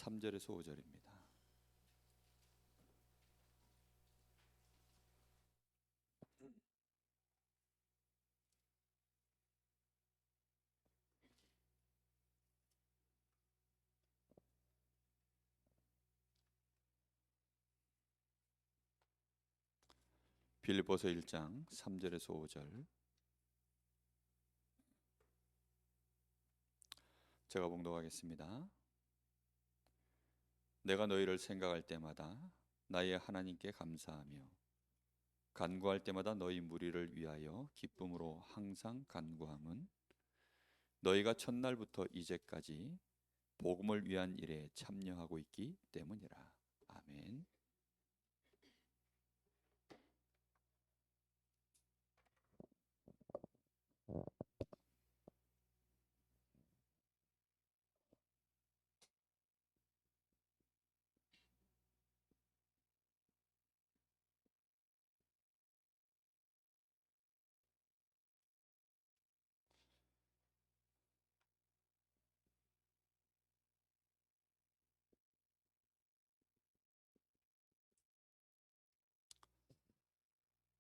3절에서 5절입니다. 빌립보서 1장 3절에서 5절 제가 봉독하겠습니다. 내가 너희를 생각할 때마다 나의 하나님께 감사하며 간구할 때마다 너희 무리를 위하여 기쁨으로 항상 간구함은 너희가 첫날부터 이제까지 복음을 위한 일에 참여하고 있기 때문이라. 아멘.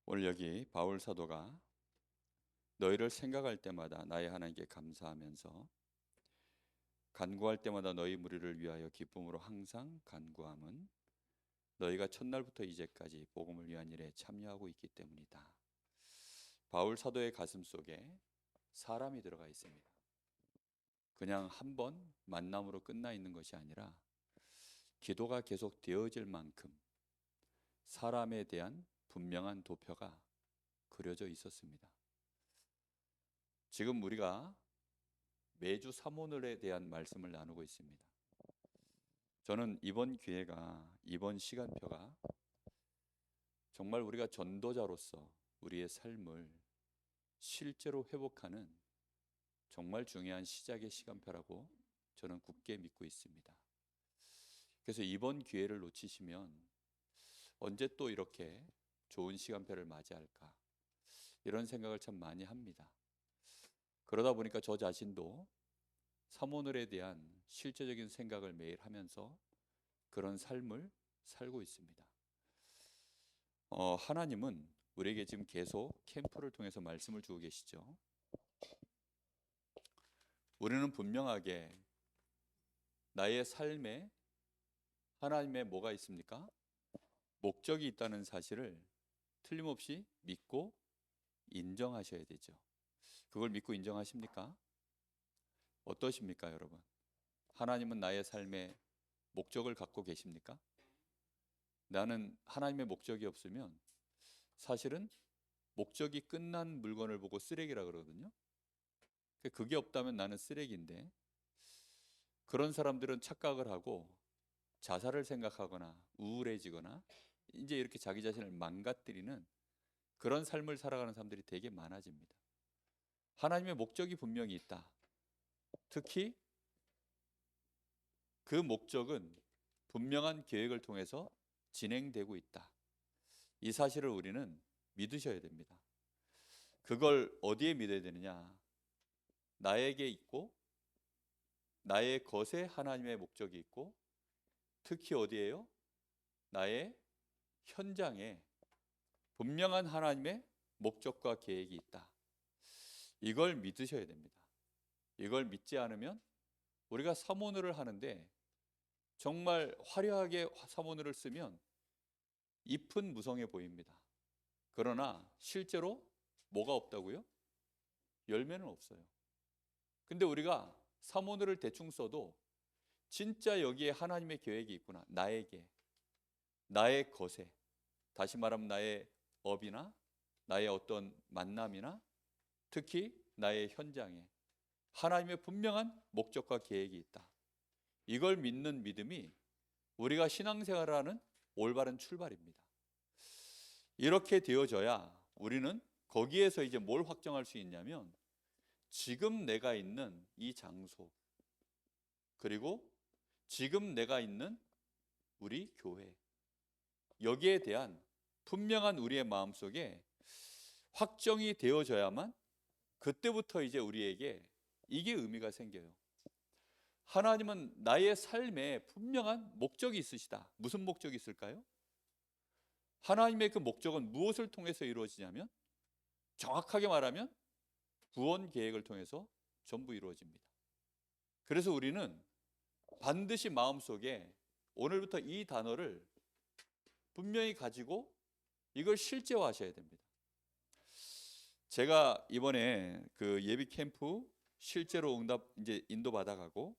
오늘 여기 바울 사도가 너희를 생각할 때마다 나의 하나님께 감사하면서 간구할 때마다 너희 무리를 위하여 기쁨으로 항상 간구함은 너희가 첫날부터 이제까지 복음을 위한 일에 참여하고 있기 때문이다. 바울 사도의 가슴 속에 사람이 들어가 있습니다. 그냥 한 번 만남으로 끝나 있는 것이 아니라 기도가 계속 되어질 만큼 사람에 대한 분명한 도표가 그려져 있었습니다. 지금 우리가 매주 사모늘에 대한 말씀을 나누고 있습니다. 저는 이번 기회가, 이번 시간표가 정말 우리가 전도자로서 우리의 삶을 실제로 회복하는 정말 중요한 시작의 시간표라고 저는 굳게 믿고 있습니다. 그래서 이번 기회를 놓치시면 언제 또 이렇게 좋은 시간표를 맞이할까 이런 생각을 참 많이 합니다. 그러다 보니까 저 자신도 사모늘에 대한 실제적인 생각을 매일 하면서 그런 삶을 살고 있습니다. 하나님은 우리에게 지금 계속 캠프를 통해서 말씀을 주고 계시죠. 우리는 분명하게 나의 삶에 하나님의 뭐가 있습니까? 목적이 있다는 사실을 틀림없이 믿고 인정하셔야 되죠. 그걸 믿고 인정하십니까? 어떠십니까, 여러분? 하나님은 나의 삶에 목적을 갖고 계십니까? 나는 하나님의 목적이 없으면 사실은 목적이 끝난 물건을 보고 쓰레기라 그러거든요. 그게 없다면 나는 쓰레기인데 그런 사람들은 착각을 하고 자살을 생각하거나 우울해지거나 이제 이렇게 자기 자신을 망가뜨리는 그런 삶을 살아가는 사람들이 되게 많아집니다. 하나님의 목적이 분명히 있다. 특히 그 목적은 분명한 계획을 통해서 진행되고 있다. 이 사실을 우리는 믿으셔야 됩니다. 그걸 어디에 믿어야 되느냐? 나에게 있고 나의 것에 하나님의 목적이 있고 특히 어디에요? 나의 현장에 분명한 하나님의 목적과 계획이 있다. 이걸 믿으셔야 됩니다. 이걸 믿지 않으면 우리가 사모늘을 하는데 정말 화려하게 사모늘을 쓰면 잎은 무성해 보입니다. 그러나 실제로 뭐가 없다고요? 열매는 없어요. 근데 우리가 사모늘을 대충 써도 진짜 여기에 하나님의 계획이 있구나. 나에게, 나의 것에, 다시 말하면 나의 업이나 나의 어떤 만남이나 특히 나의 현장에 하나님의 분명한 목적과 계획이 있다. 이걸 믿는 믿음이 우리가 신앙생활을 하는 올바른 출발입니다. 이렇게 되어져야 우리는 거기에서 이제 뭘 확정할 수 있냐면 지금 내가 있는 이 장소 그리고 지금 내가 있는 우리 교회 여기에 대한 분명한 우리의 마음속에 확정이 되어져야만 그때부터 이제 우리에게 이게 의미가 생겨요. 하나님은 나의 삶에 분명한 목적이 있으시다. 무슨 목적이 있을까요? 하나님의 그 목적은 무엇을 통해서 이루어지냐면, 정확하게 말하면 구원 계획을 통해서 전부 이루어집니다. 그래서 우리는 반드시 마음속에 오늘부터 이 단어를 분명히 가지고 이걸 실제화하셔야 됩니다. 제가 이번에 그 예비 캠프 실제로 이제 인도 받아가고,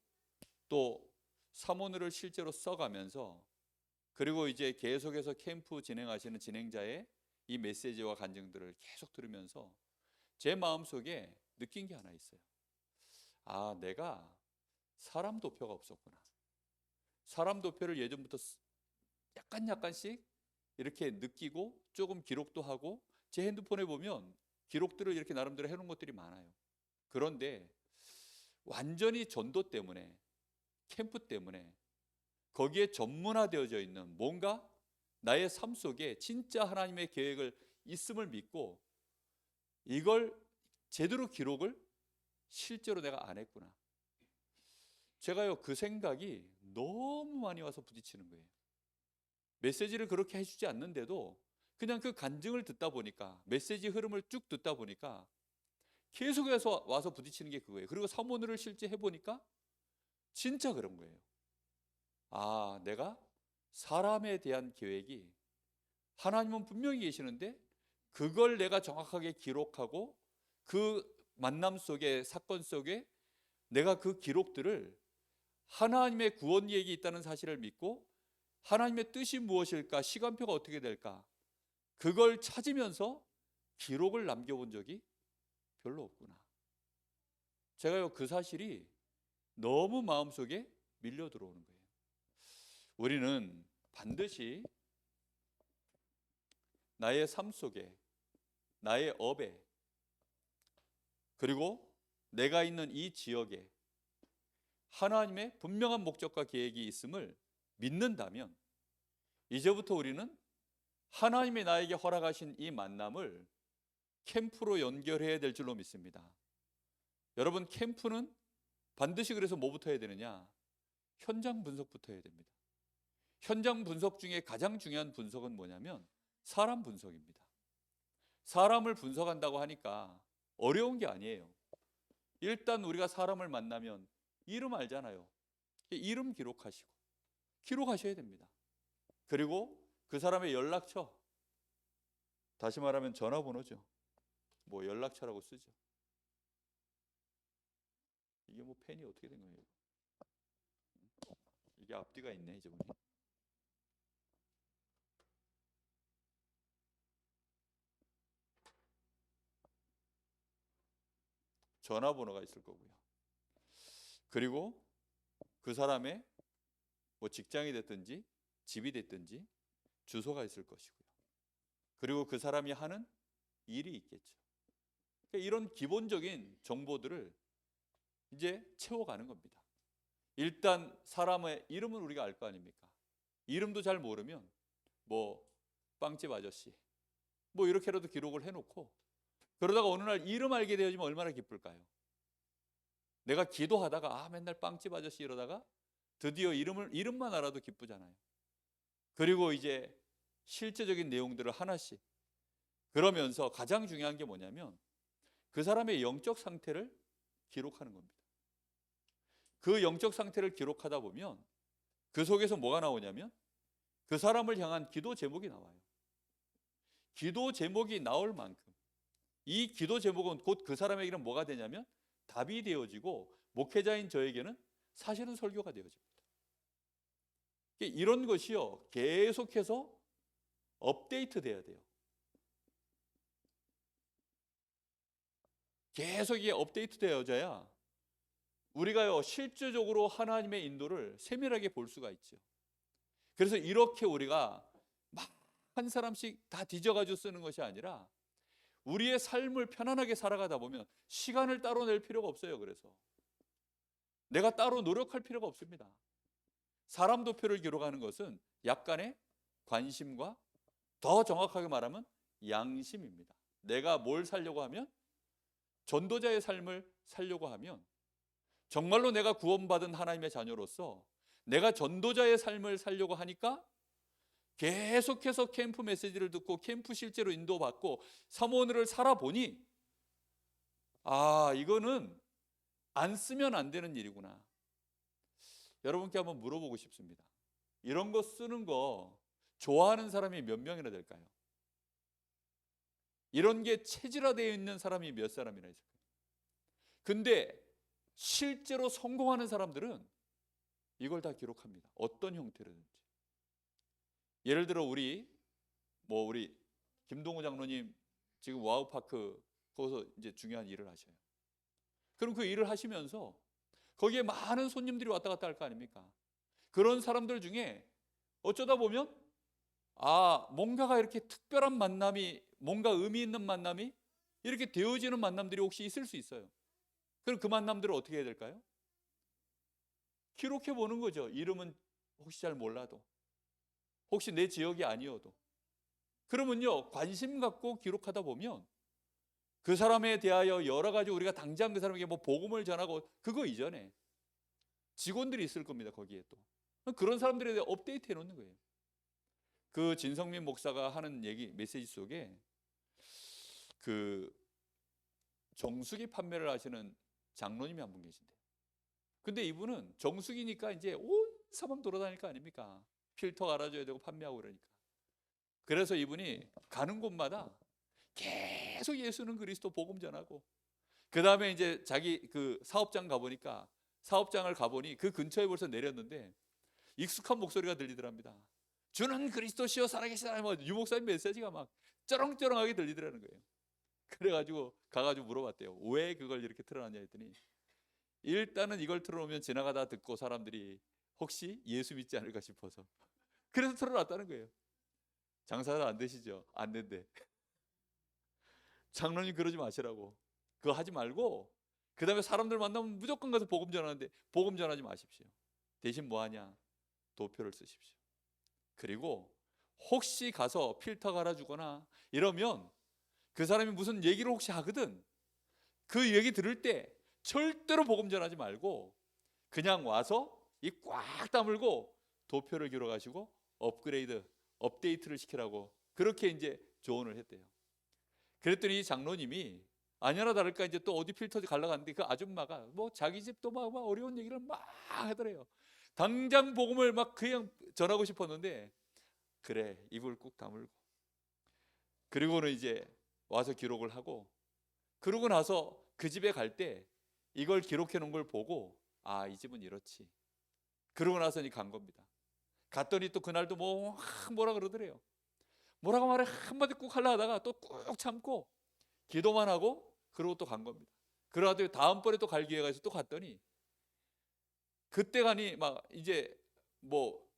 또 사모늘을 실제로 써가면서, 그리고 이제 계속해서 캠프 진행하시는 진행자의 이 메시지와 간증들을 계속 들으면서 제 마음속에 느낀 게 하나 있어요. 아, 내가 사람 도표가 없었구나. 사람 도표를 예전부터 약간씩 이렇게 느끼고 조금 기록도 하고, 제 핸드폰에 보면 기록들을 이렇게 나름대로 해놓은 것들이 많아요. 그런데 완전히 전도 때문에, 캠프 때문에 거기에 전문화되어져 있는 뭔가 나의 삶 속에 진짜 하나님의 계획을 있음을 믿고 이걸 제대로 기록을 실제로 내가 안 했구나. 제가요, 그 생각이 너무 많이 와서 부딪히는 거예요. 메시지를 그렇게 해주지 않는데도 그냥 그 간증을 듣다 보니까, 메시지 흐름을 쭉 듣다 보니까 계속해서 와서 부딪히는 게 그거예요. 그리고 사모늘을 실제 해보니까 진짜 그런 거예요. 아, 내가 사람에 대한 계획이, 하나님은 분명히 계시는데 그걸 내가 정확하게 기록하고 그 만남 속에, 사건 속에 내가 그 기록들을 하나님의 구원 계획이 있다는 사실을 믿고 하나님의 뜻이 무엇일까, 시간표가 어떻게 될까, 그걸 찾으면서 기록을 남겨본 적이 별로 없구나. 제가요, 그 사실이 너무 마음속에 밀려 들어오는 거예요. 우리는 반드시 나의 삶 속에, 나의 업에, 그리고 내가 있는 이 지역에 하나님의 분명한 목적과 계획이 있음을 믿는다면, 이제부터 우리는 하나님이 나에게 허락하신 이 만남을 캠프로 연결해야 될 줄로 믿습니다. 여러분, 캠프는 반드시 그래서 뭐부터 해야 되느냐? 현장 분석부터 해야 됩니다. 현장 분석 중에 가장 중요한 분석은 뭐냐면 사람 분석입니다. 사람을 분석한다고 하니까 어려운 게 아니에요. 일단 우리가 사람을 만나면 이름 알잖아요. 이름 기록하셔야 됩니다. 그리고 그 사람의 연락처, 다시 말하면 전화번호죠. 뭐 연락처라고 쓰죠. 이게 뭐 펜이 어떻게 된 거예요? 이게 앞뒤가 있네, 이제 보니. 전화번호가 있을 거고요. 그리고 그 사람의 뭐 직장이 됐든지 집이 됐든지 주소가 있을 것이고요. 그리고 그 사람이 하는 일이 있겠죠. 그러니까 이런 기본적인 정보들을 이제 채워가는 겁니다. 일단 사람의 이름은 우리가 알 거 아닙니까? 이름도 잘 모르면 뭐 빵집 아저씨 뭐 이렇게라도 기록을 해놓고, 그러다가 어느 날 이름 알게 되어지면 얼마나 기쁠까요? 내가 기도하다가 맨날 빵집 아저씨 이러다가 드디어 이름만 알아도 기쁘잖아요. 그리고 이제 실제적인 내용들을 하나씩, 그러면서 가장 중요한 게 뭐냐면 그 사람의 영적 상태를 기록하는 겁니다. 그 영적 상태를 기록하다 보면 그 속에서 뭐가 나오냐면 그 사람을 향한 기도 제목이 나와요. 기도 제목이 나올 만큼 이 기도 제목은 곧 그 사람에게는 뭐가 되냐면 답이 되어지고, 목회자인 저에게는 사실은 설교가 되어집니다. 이런 것이요, 계속해서 업데이트 돼야 돼요. 계속 이게 업데이트 되어져야 우리가요 실질적으로 하나님의 인도를 세밀하게 볼 수가 있죠. 그래서 이렇게 우리가 막 한 사람씩 다 뒤져가지고 쓰는 것이 아니라 우리의 삶을 편안하게 살아가다 보면 시간을 따로 낼 필요가 없어요. 그래서 내가 따로 노력할 필요가 없습니다. 사람 도표를 기록하는 것은 약간의 관심과, 더 정확하게 말하면 양심입니다. 내가 뭘 살려고 하면, 전도자의 삶을 살려고 하면 정말로 내가 구원받은 하나님의 자녀로서 내가 전도자의 삶을 살려고 하니까 계속해서 캠프 메시지를 듣고 캠프 실제로 인도받고 사모원을 살아보니 이거는 안 쓰면 안 되는 일이구나. 여러분께 한번 물어보고 싶습니다. 이런 거 쓰는 거 좋아하는 사람이 몇 명이나 될까요? 이런 게 체질화되어 있는 사람이 몇 사람이나 있을까요? 근데 실제로 성공하는 사람들은 이걸 다 기록합니다. 어떤 형태로든지. 예를 들어 우리 김동우 장로님 지금 와우파크 거기서 이제 중요한 일을 하셔요. 그럼 그 일을 하시면서 거기에 많은 손님들이 왔다 갔다 할 거 아닙니까? 그런 사람들 중에 어쩌다 보면 뭔가가 이렇게 특별한 만남이, 뭔가 의미 있는 만남이 이렇게 되어지는 만남들이 혹시 있을 수 있어요. 그럼 그 만남들을 어떻게 해야 될까요? 기록해 보는 거죠. 이름은 혹시 잘 몰라도, 혹시 내 지역이 아니어도. 그러면요, 관심 갖고 기록하다 보면 그 사람에 대하여 여러 가지 우리가 당장 그 사람에게 뭐 복음을 전하고, 그거 이전에 직원들이 있을 겁니다. 거기에 또 그런 사람들에 대해 업데이트 해놓는 거예요. 그 진성민 목사가 하는 얘기 메시지 속에 그 정수기 판매를 하시는 장로님이 한 분 계신데, 근데 이분은 정수기니까 이제 온 사방 돌아다닐 거 아닙니까? 필터 갈아줘야 되고 판매하고 그러니까. 그래서 이분이 가는 곳마다 계속 예수는 그리스도 복음 전하고, 그 다음에 이제 자기 그 사업장 가보니까, 사업장을 가보니 그 근처에 벌써 내렸는데 익숙한 목소리가 들리더랍니다. 주는 그리스도시요 살아계시다. 유 목사님 메시지가 막 쩌렁쩌렁하게 들리더라는 거예요. 그래가지고 가가지고 물어봤대요. 왜 그걸 이렇게 틀어놨냐 했더니, 일단은 이걸 틀어놓으면 지나가다 듣고 사람들이 혹시 예수 믿지 않을까 싶어서 그래서 틀어놨다는 거예요. 장사가 안 되시죠? 안 된대. 장로님 그러지 마시라고. 그거 하지 말고 그 다음에 사람들 만나면 무조건 가서 복음 전하는데 복음 전하지 마십시오. 대신 뭐 하냐? 도표를 쓰십시오. 그리고 혹시 가서 필터 갈아주거나 이러면 그 사람이 무슨 얘기를 혹시 하거든, 그 얘기 들을 때 절대로 복음 전하지 말고 그냥 와서 이 꽉 다물고 도표를 기록하시고 업데이트를 시키라고 그렇게 이제 조언을 했대요. 그랬더니 이 장로님이 아니나 다를까 이제 또 어디 필터 갈라갔는데 그 아줌마가 뭐 자기 집도 막 어려운 얘기를 막 하더래요. 당장 복음을 막 그냥 전하고 싶었는데, 그래 입을 꾹 다물고 그리고는 이제 와서 기록을 하고, 그러고 나서 그 집에 갈 때 이걸 기록해 놓은 걸 보고 이 집은 이렇지. 그러고 나서 간 겁니다. 갔더니 또 그날도 뭐라 그러더래요. 뭐라고 말해 한마디 꾹 하려 하다가 또 꾹 참고 기도만 하고 그러고 또 간 겁니다. 그러다 다음번에 또 갈 기회가 있어서 또 갔더니, 그때 가니 막 이제 뭐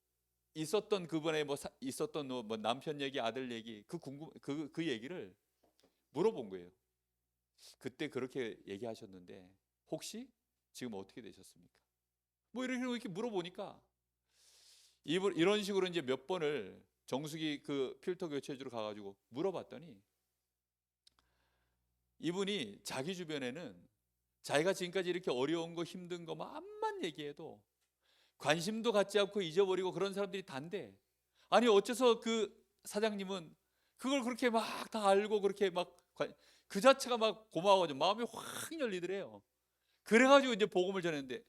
있었던 그분의 있었던 뭐 남편 얘기, 아들 얘기, 그 얘기를 물어본 거예요. 그때 그렇게 얘기하셨는데 혹시 지금 어떻게 되셨습니까? 뭐 이렇게 물어보니까 이런 식으로 이제 몇 번을 정수기 그 필터 교체해주러 가가지고 물어봤더니, 이분이 자기 주변에는 자기가 지금까지 이렇게 어려운 거 힘든 거 암만 얘기해도 관심도 갖지 않고 잊어버리고 그런 사람들이 단데, 아니 어째서 그 사장님은 그걸 그렇게 막 다 알고 그렇게 막 그 자체가 막 고마워가지고 마음이 확 열리더래요. 그래가지고 이제 복음을 전했는데,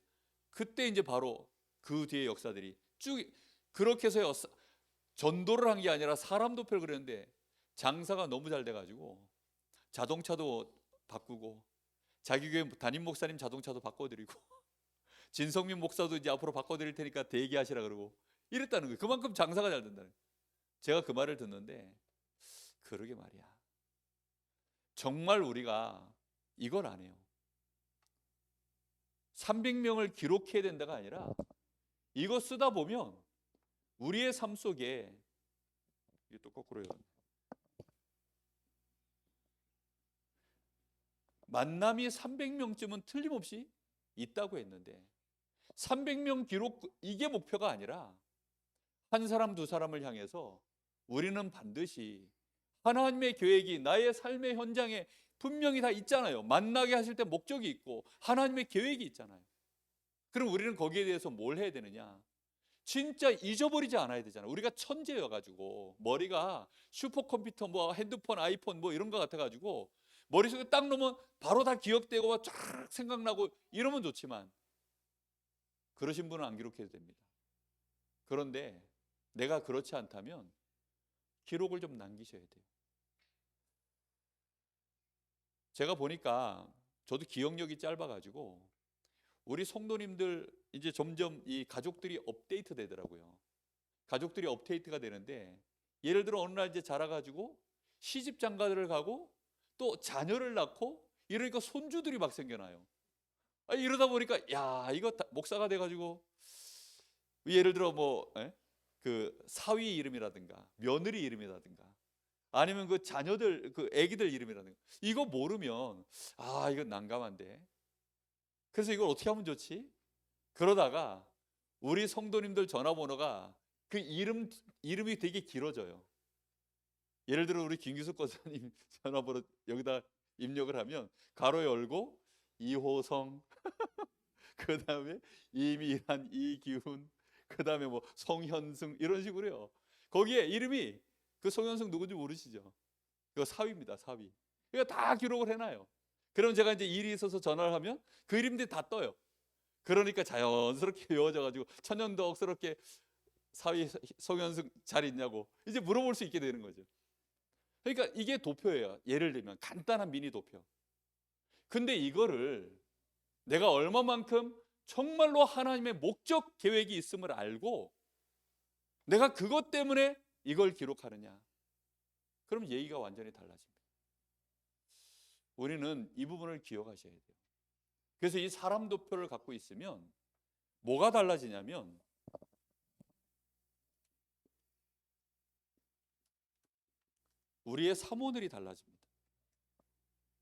그때 이제 바로 그 뒤에 역사들이 쭉 그렇게 해서 전도를 한 게 아니라 사람 도표를 그렸는데, 장사가 너무 잘 돼가지고 자동차도 바꾸고 자기 교회 담임 목사님 자동차도 바꿔드리고 진성민 목사도 이제 앞으로 바꿔드릴 테니까 대기하시라 그러고 이랬다는 거예요. 그만큼 장사가 잘 된다는 거예요. 제가 그 말을 듣는데, 그러게 말이야. 정말 우리가 이걸 안 해요. 300명을 기록해야 된다가 아니라 이거 쓰다 보면 우리의 삶 속에, 이게 또 거꾸로 해요. 만남이 300명쯤은 틀림없이 있다고 했는데 300명 기록, 이게 목표가 아니라 한 사람 두 사람을 향해서 우리는 반드시 하나님의 계획이 나의 삶의 현장에 분명히 다 있잖아요. 만나게 하실 때 목적이 있고 하나님의 계획이 있잖아요. 그럼 우리는 거기에 대해서 뭘 해야 되느냐? 진짜 잊어버리지 않아야 되잖아. 우리가 천재여가지고 머리가 슈퍼컴퓨터, 뭐 핸드폰, 아이폰 뭐 이런 거 같아가지고 머릿속에 딱 넣으면 바로 다 기억되고 쫙 생각나고 이러면 좋지만, 그러신 분은 안 기록해도 됩니다. 그런데 내가 그렇지 않다면 기록을 좀 남기셔야 돼요. 제가 보니까 저도 기억력이 짧아가지고 우리 성도님들 이제 점점 이 가족들이 업데이트 되더라고요. 가족들이 업데이트가 되는데, 예를 들어 어느 날 이제 자라가지고 시집 장가를 가고 또 자녀를 낳고 이러니까 손주들이 막 생겨나요. 이러다 보니까 야, 이거 목사가 돼가지고 예를 들어 뭐 그 사위 이름이라든가 며느리 이름이라든가 아니면 그 자녀들 그 아기들 이름이라든가 이거 모르면 이거 난감한데, 그래서 이걸 어떻게 하면 좋지? 그러다가 우리 성도님들 전화번호가 그 이름이 되게 길어져요. 예를 들어 우리 김규석 권사님 전화번호 여기다 입력을 하면 가로 열고 이호성 그 다음에 이미란, 이기훈, 그 다음에 뭐 송현승 이런 식으로요. 거기에 이름이 그 송현승 누군지 모르시죠? 이거 사위입니다, 사위. 이거 다 기록을 해놔요. 그럼 제가 이제 일이 있어서 전화를 하면 그 이름들이 다 떠요. 그러니까 자연스럽게 외워져가지고 천연덕스럽게 사위 송현승 잘 있냐고 이제 물어볼 수 있게 되는 거죠. 그러니까 이게 도표예요. 예를 들면 간단한 미니 도표. 근데 이거를 내가 얼마만큼 정말로 하나님의 목적 계획이 있음을 알고 내가 그것 때문에 이걸 기록하느냐, 그럼 얘기가 완전히 달라집니다. 우리는 이 부분을 기억하셔야 돼요. 그래서 이 사람 도표를 갖고 있으면 뭐가 달라지냐면, 우리의 사모늘이 달라집니다.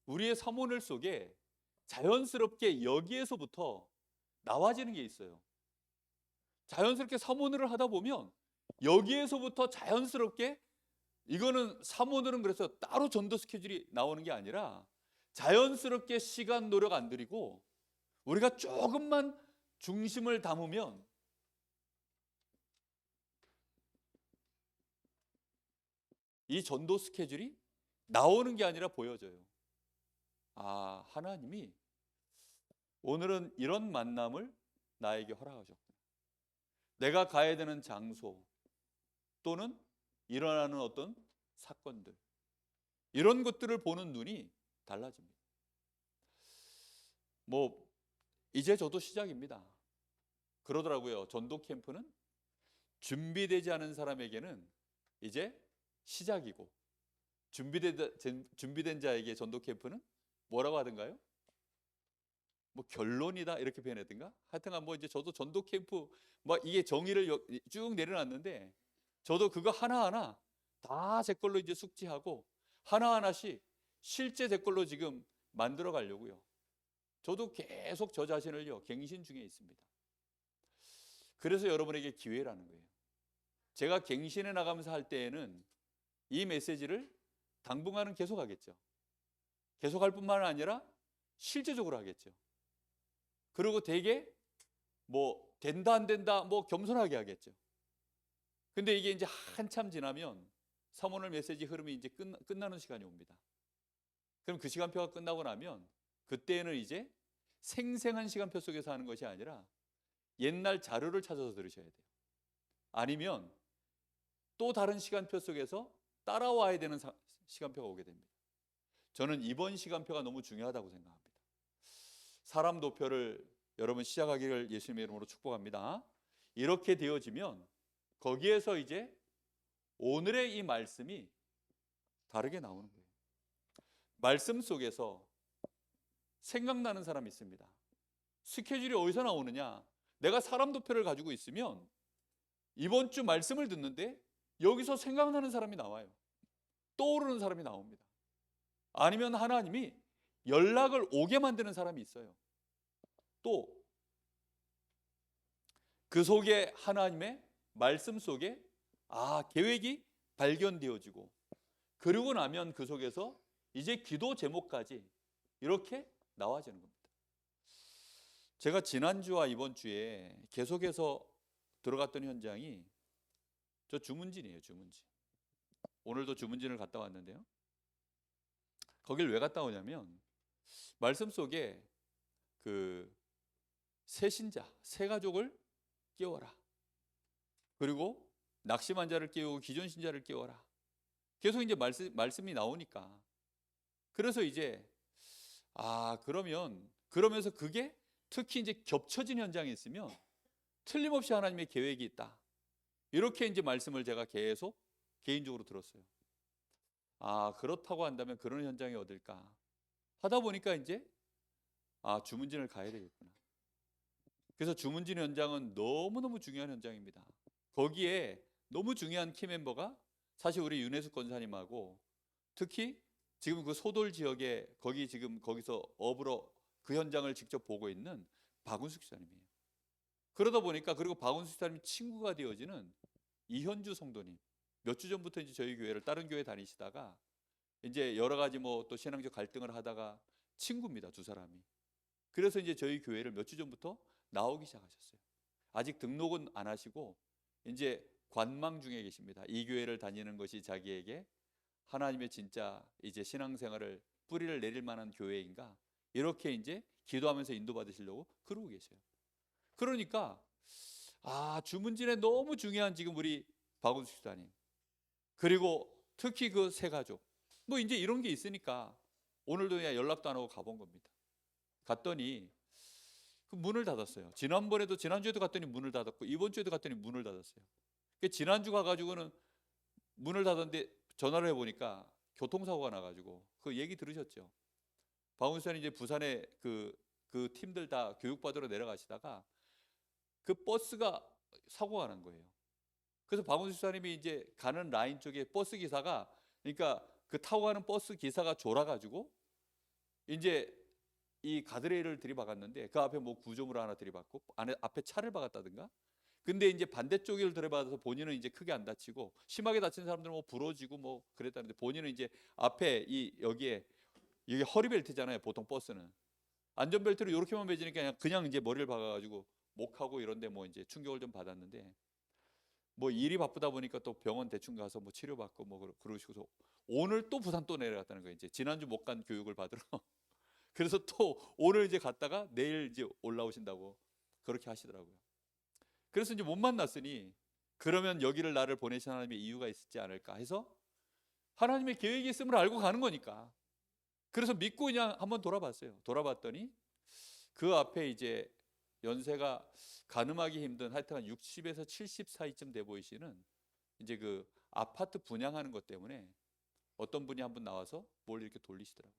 우리의 사모늘 속에 자연스럽게 여기에서부터 나와지는 게 있어요. 자연스럽게 사모늘을 하다 보면 여기에서부터 자연스럽게, 이거는 사모늘은 그래서 따로 전도 스케줄이 나오는 게 아니라 자연스럽게 시간 노력 안 들이고 우리가 조금만 중심을 담으면 이 전도 스케줄이 나오는 게 아니라 보여져요. 하나님이 오늘은 이런 만남을 나에게 허락하셨구나. 내가 가야 되는 장소 또는 일어나는 어떤 사건들, 이런 것들을 보는 눈이 달라집니다. 뭐 이제 저도 시작입니다. 그러더라고요. 전도 캠프는 준비되지 않은 사람에게는 이제 시작이고, 준비된 자에게 전도 캠프는 뭐라고 하던가요? 뭐 결론이다 이렇게 표현했던가? 하여튼간 뭐 이제 저도 전도 캠프 뭐 이게 정의를 쭉 내려놨는데, 저도 그거 하나하나 다 제 걸로 이제 숙지하고 하나하나씩 실제 제 걸로 지금 만들어 가려고요. 저도 계속 저 자신을요 갱신 중에 있습니다. 그래서 여러분에게 기회라는 거예요. 제가 갱신해 나가면서 할 때에는 이 메시지를 당분간은 계속 하겠죠. 계속 할 뿐만 아니라 실제적으로 하겠죠. 그리고 되게 뭐 된다 안 된다 뭐 겸손하게 하겠죠. 근데 이게 이제 한참 지나면 사모늘 메시지 흐름이 이제 끝나는 시간이 옵니다. 그럼 그 시간표가 끝나고 나면 그때는 이제 생생한 시간표 속에서 하는 것이 아니라 옛날 자료를 찾아서 들으셔야 돼요. 아니면 또 다른 시간표 속에서 따라와야 되는 시간표가 오게 됩니다. 저는 이번 시간표가 너무 중요하다고 생각합니다. 사람 도표를 여러분 시작하기를 예수님의 이름으로 축복합니다. 이렇게 되어지면 거기에서 이제 오늘의 이 말씀이 다르게 나오는 거예요. 말씀 속에서 생각나는 사람이 있습니다. 스케줄이 어디서 나오느냐? 내가 사람 도표를 가지고 있으면 이번 주 말씀을 듣는데 여기서 생각나는 사람이 나와요. 떠오르는 사람이 나옵니다. 아니면 하나님이 연락을 오게 만드는 사람이 있어요. 또 그 속에 하나님의 말씀 속에 계획이 발견되어지고, 그러고 나면 그 속에서 이제 기도 제목까지 이렇게 나와지는 겁니다. 제가 지난주와 이번 주에 계속해서 들어갔던 현장이 저 주문진이에요. 주문진. 오늘도 주문진을 갔다 왔는데요. 거길 왜 갔다 오냐면 말씀 속에 그 새신자, 새가족을 깨워라. 그리고 낙심한 자를 깨우고 기존 신자를 깨워라. 계속 이제 말씀이 나오니까. 그래서 이제 그러면서 그게 특히 이제 겹쳐진 현장에 있으면 틀림없이 하나님의 계획이 있다. 이렇게 이제 말씀을 제가 계속 개인적으로 들었어요. 그렇다고 한다면 그런 현장이 어딜까 하다 보니까 이제 주문진을 가야 되겠구나. 그래서 주문진 현장은 너무너무 중요한 현장입니다. 거기에 너무 중요한 키 멤버가 사실 우리 윤혜숙 권사님하고 특히 지금 그 소돌 지역에 거기서 업으로 그 현장을 직접 보고 있는 박은숙 집사님이에요. 그러다 보니까 그리고 박은숙 집사님 친구가 되어지는 이현주 성도님, 몇 주 전부터 이제 저희 교회를 다른 교회 다니시다가 이제 여러 가지 뭐 또 신앙적 갈등을 하다가 친구입니다, 두 사람이. 그래서 이제 저희 교회를 몇 주 전부터 나오기 시작하셨어요. 아직 등록은 안 하시고 이제 관망 중에 계십니다. 이 교회를 다니는 것이 자기에게 하나님의 진짜 이제 신앙생활을 뿌리를 내릴 만한 교회인가 이렇게 이제 기도하면서 인도받으시려고 그러고 계세요. 그러니까 주문진에 너무 중요한 지금 우리 박은숙 집사님 그리고 특히 그 세 가족 뭐 이제 이런 게 있으니까 오늘도 그냥 연락도 안 하고 가본 겁니다. 갔더니 그 문을 닫았어요. 지난주에도 갔더니 문을 닫았고 이번 주에도 갔더니 문을 닫았어요. 지난주 가가지고는 문을 닫았는데 전화를 해보니까 교통사고가 나가지고 그 얘기 들으셨죠? 박은수님 이제 부산에 그 팀들 다 교육받으러 내려가시다가 그 버스가 사고가 난 거예요. 그래서 박은수 사님이 이제 가는 라인 쪽에 버스 기사가 그러니까 그 타고 가는 버스 기사가 졸아가지고 이제 이 가드레일을 들이박았는데 그 앞에 뭐 구조물 하나 들이박고 앞에 차를 박았다든가. 근데 이제 반대쪽을 들이박아서 본인은 이제 크게 안 다치고 심하게 다친 사람들은 뭐 부러지고 뭐 그랬다는데 본인은 이제 앞에 여기에 이게 허리벨트잖아요. 보통 버스는 안전벨트로 이렇게만 매지니까 그냥 이제 머리를 박아가지고 목하고 이런데 뭐 이제 충격을 좀 받았는데 뭐 일이 바쁘다 보니까 또 병원 대충 가서 뭐 치료받고 뭐 그러시고서 오늘 또 부산 또 내려갔다는 거예요. 이제 지난주 못 간 교육을 받으러. 그래서 또 오늘 이제 갔다가 내일 이제 올라오신다고 그렇게 하시더라고요. 그래서 이제 못 만났으니 그러면 여기를 나를 보내신 하나님의 이유가 있지 않을까 해서 하나님의 계획이 있음을 알고 가는 거니까. 그래서 믿고 그냥 한번 돌아봤어요. 돌아봤더니 그 앞에 이제 연세가 가늠하기 힘든 하여튼 60에서 70 사이쯤 돼 보이시는 이제 그 아파트 분양하는 것 때문에 어떤 분이 한 분 나와서 뭘 이렇게 돌리시더라고요.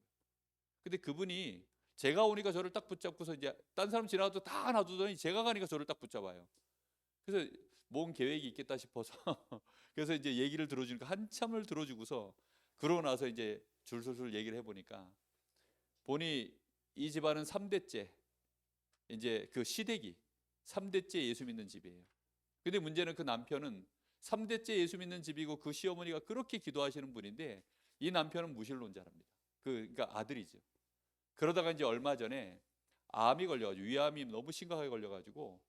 근데 그분이 제가 오니까 저를 딱 붙잡고서 이제 딴 사람 지나가도 다 놔두더니 제가 가니까 저를 딱 붙잡아요. 그래서 뭔 계획이 있겠다 싶어서 그래서 이제 얘기를 들어주니까 한참을 들어주고서 그러고 나서 이제 줄줄줄 얘기를 해보니까 보니 이 집안은 3대째 이제 그 시댁이 3대째 예수 믿는 집이에요. 근데 문제는 그 남편은 3대째 예수 믿는 집이고 그 시어머니가 그렇게 기도하시는 분인데 이 남편은 무신론자랍니다. 그러니까 아들이죠. 그러다가 이제 얼마 전에 암이 걸려가지고 위암이 너무 심각하게 걸려가지고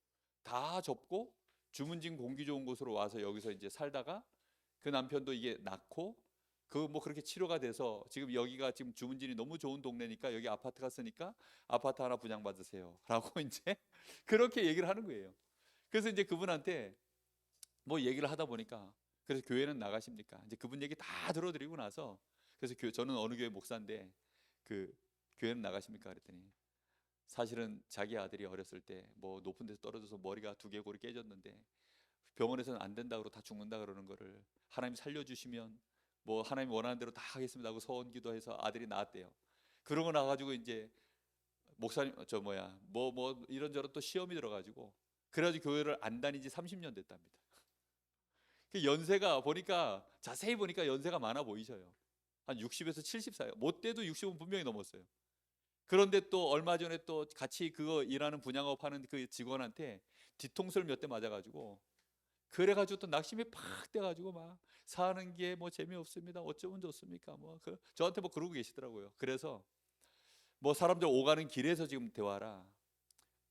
다 접고 주문진 공기 좋은 곳으로 와서 여기서 이제 살다가 그 남편도 이게 낳고 그 뭐 그렇게 치료가 돼서 지금 여기가 지금 주문진이 너무 좋은 동네니까 여기 아파트가 쓰니까 아파트 하나 분양받으세요라고 이제 그렇게 얘기를 하는 거예요. 그래서 이제 그분한테 뭐 얘기를 하다 보니까 그래서 교회는 나가십니까? 이제 그분 얘기 다 들어드리고 나서 그래서 저는 어느 교회 목사인데 그 교회는 나가십니까? 그랬더니 사실은 자기 아들이 어렸을 때 뭐 높은 데서 떨어져서 머리가 두개골이 깨졌는데 병원에서는 안 된다고 다 죽는다 그러는 거를 하나님 살려주시면 뭐 하나님 원하는 대로 다 하겠습니다 하고 소원 기도해서 아들이 낳았대요. 그러고 나가지고 이제 목사님 뭐 이런저런 또 시험이 들어가지고 그래가지고 교회를 안 다닌 지 30년 됐답니다. 그 연세가 보니까 자세히 보니까 연세가 많아 보이셔요. 한 60에서 70 사이. 못 돼도 60은 분명히 넘었어요. 그런데 또 얼마 전에 또 같이 그거 일하는 분양업 하는 그 직원한테 뒤통수를 몇 대 맞아가지고 그래가지고 또 낙심이 팍 돼가지고 막 사는 게 뭐 재미없습니다. 어쩌면 좋습니까? 저한테 뭐 그러고 계시더라고요. 그래서 뭐 사람들 오가는 길에서 지금 대화라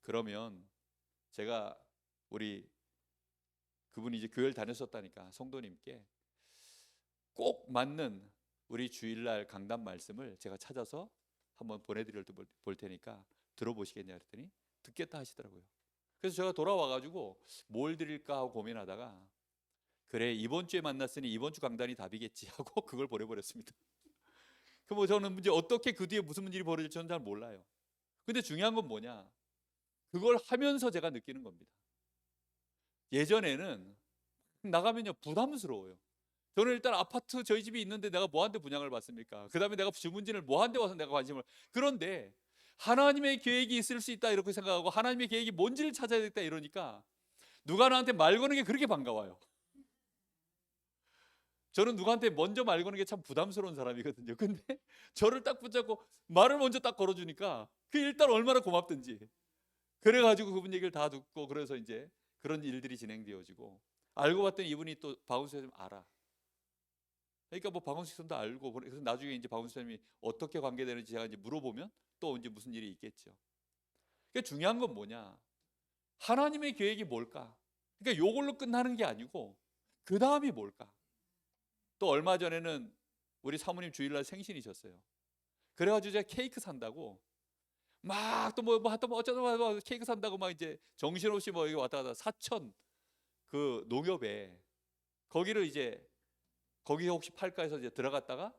그러면 제가 우리 그분이 이제 교회를 다녔었다니까 성도님께 꼭 맞는 우리 주일날 강단 말씀을 제가 찾아서 한번 보내드릴 볼 테니까 들어보시겠냐 그랬더니 듣겠다 하시더라고요. 그래서 제가 돌아와가지고 뭘 드릴까 하고 고민하다가 그래 이번 주에 만났으니 이번 주 강단이 답이겠지 하고 그걸 보내버렸습니다. 그 뭐 저는 이제 어떻게 그 뒤에 무슨 일이 벌어질지 저는 잘 몰라요. 근데 중요한 건 뭐냐, 그걸 하면서 제가 느끼는 겁니다. 예전에는 나가면요 부담스러워요. 저는 일단 아파트 저희 집이 있는데 내가 뭐한테 분양을 받습니까? 그 다음에 내가 주문진을 뭐한테 와서 내가 관심을. 그런데 하나님의 계획이 있을 수 있다 이렇게 생각하고 하나님의 계획이 뭔지를 찾아야겠다 이러니까 누가 나한테 말 거는 게 그렇게 반가워요. 저는 누구한테 먼저 말 거는 게 참 부담스러운 사람이거든요. 근데 저를 딱 붙잡고 말을 먼저 딱 걸어주니까 그 일단 얼마나 고맙든지. 그래가지고 그분 얘기를 다 듣고 그래서 이제 그런 일들이 진행되어지고 알고 봤더니 이분이 또 박은수 선생님 알아. 그러니까 뭐 박원식 선생도 알고 그래서 나중에 이제 박원식 선생님이 어떻게 관계되는지 제가 이제 물어보면 또 이제 무슨 일이 있겠죠. 그러니까 중요한 건 뭐냐? 하나님의 계획이 뭘까? 그러니까 요걸로 끝나는 게 아니고 그 다음이 뭘까? 또 얼마 전에는 우리 사모님 주일날 생신이셨어요. 그래가지고 제가 케이크 산다고 막 또 뭐 하여튼 뭐 어쩌다 뭐 케이크 산다고 막 이제 정신없이 뭐 여기 왔다 갔다 사천 그 농협에 거기를 이제 거기 혹시 팔까 해서 이제 들어갔다가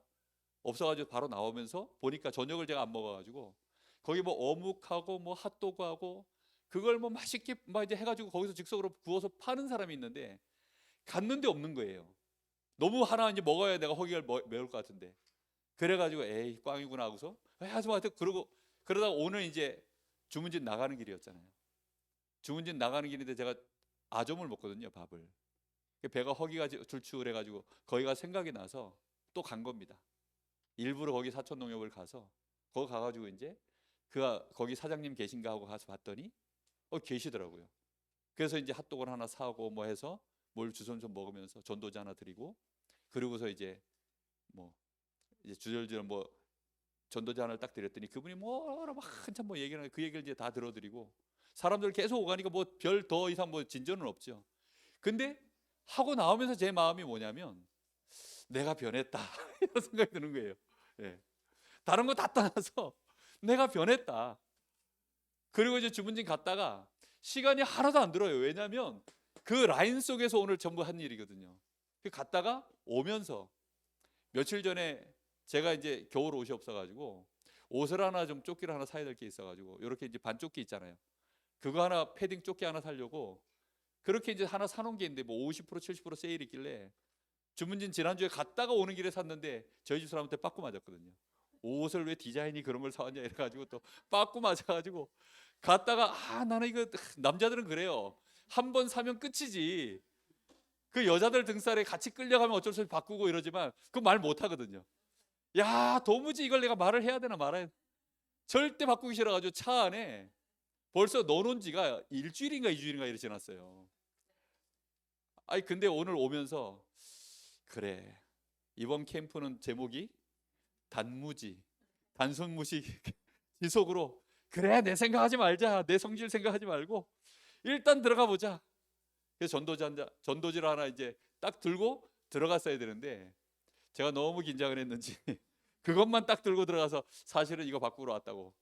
없어가지고 바로 나오면서 보니까 저녁을 제가 안 먹어가지고 거기 뭐 어묵하고 뭐 핫도그하고 그걸 뭐 맛있게 막 이제 해가지고 거기서 즉석으로 구워서 파는 사람이 있는데 갔는데 없는 거예요. 너무 하나 이제 먹어야 내가 허기가 메울 것 같은데 그래가지고 에이 꽝이구나 하고서 하지 마. 그러고 그러다가 오늘 이제 주문진 나가는 길이었잖아요. 주문진 나가는 길인데 제가 아점을 먹거든요, 밥을. 배가 허기가 출출해가지고 거기가 생각이 나서 또 간 겁니다. 일부러 거기 사촌농협을 가서 거기 가가지고 이제 그 거기 사장님 계신가 하고 가서 봤더니 계시더라고요. 그래서 이제 핫도그를 하나 사고 뭐 해서 뭘 주선좀 먹으면서 전도지 하나 드리고 그러고서 이제 뭐 이제 주절주절 뭐 전도지 하나를 딱 드렸더니 그분이 뭐라 막 한참 뭐 얘기를 그 얘기를 이제 다 들어드리고 사람들 계속 오가니까 뭐 별 더 이상 뭐 진전은 없죠. 근데 하고 나오면서 제 마음이 뭐냐면 내가 변했다 이런 생각이 드는 거예요. 예. 다른 거 다 떠나서 내가 변했다. 그리고 이제 주문진 갔다가 시간이 하나도 안 들어요. 왜냐하면 그 라인 속에서 오늘 전부 한 일이거든요. 갔다가 오면서 며칠 전에 제가 이제 겨울 옷이 없어가지고 옷을 하나 좀 조끼를 하나 사야 될 게 있어가지고 이렇게 이제 반조끼 있잖아요. 그거 하나 패딩 조끼 하나 사려고 그렇게 이제 하나 사놓은 게 있는데 뭐 50% 70% 세일 있길래 주문진 지난주에 갔다가 오는 길에 샀는데 저희 집 사람한테 빠꾸 맞았거든요. 옷을 왜 디자인이 그런 걸 사왔냐 이래가지고 또 빠꾸 맞아가지고 갔다가 나는 이거 남자들은 그래요. 한 번 사면 끝이지. 그 여자들 등살에 같이 끌려가면 어쩔 수 없이 바꾸고 이러지만 그 말 못하거든요. 야 도무지 이걸 내가 말을 해야 되나 말아야 되나. 절대 바꾸기 싫어가지고 차 안에 벌써 넣어놓은 지가 일주일인가 2주일인가 이렇게 지났어요. 아니 근데 오늘 오면서 그래 이번 캠프는 제목이 단무지 단순무식 지속으로 그래 내 생각하지 말자 내 성질 생각하지 말고 일단 들어가 보자. 그래서 전도지를 하나 이제 딱 들고 들어갔어야 되는데 제가 너무 긴장을 했는지 그것만 딱 들고 들어가서 사실은 이거 바꾸러 왔다고